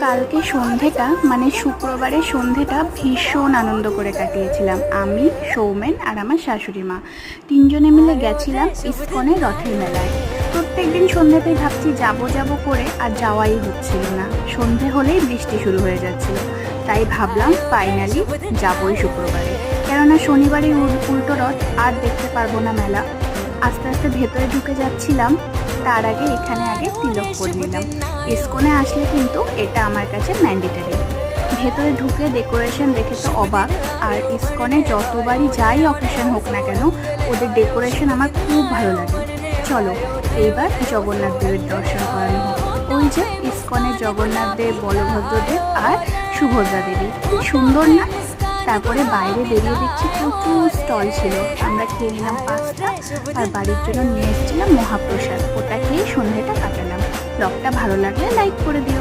কালকে সন্ধেটা মানে শুক্রবারের সন্ধেটা ভীষণ আনন্দ করে কাটিয়েছিলাম আমি, সৌমেন আর আমার শাশুড়ি মা তিনজনে মিলে গেছিলাম ইসকনে রথের মেলায়। প্রত্যেক দিন সন্ধেতেই ভাবছি যাব যাব করে আর যাওয়াই হচ্ছিল না। সন্ধে হলেই বৃষ্টি শুরু হয়ে যাচ্ছিল, তাই ভাবলাম ফাইনালি যাবই শুক্রবারে, কেননা শনিবারে উল্টো রথ আর দেখতে পারবো না মেলা। আস্তে আস্তে ভেতরে ঢুকে যাচ্ছিলাম, তার আগে এখানে আগে তিলক করে নিলাম। ইসকনে আসলে কিন্তু এটা আমার কাছে ম্যান্ডেটারি। ভেতরে ঢুকে ডেকোরেশন দেখে তো অবাক। আর ইসকনে যতবারই যাই অকেশন হোক না কেন, ওদের ডেকোরেশন আমার খুব ভালো লাগে। চলো এইবার জগন্নাথ দেবের দর্শন করানো হোক। ওই যে ইসকনের জগন্নাথ দেব, বলভদ্রদেব আর সুভদ্রা দেবী, খুব সুন্দর না? তারপরে বাইরে বেরিয়ে দেখছি প্রচুর স্টল ছিল। আমরা খেয়ে নিলাম পাস্তা আর বাড়ির জন্য নিয়ে এসেছিলাম মহাপ্রসাদ। ওটা খেয়ে সন্ধ্যেটা কাটালাম। ব্লগটা ভালো লাগলে লাইক করে দিও।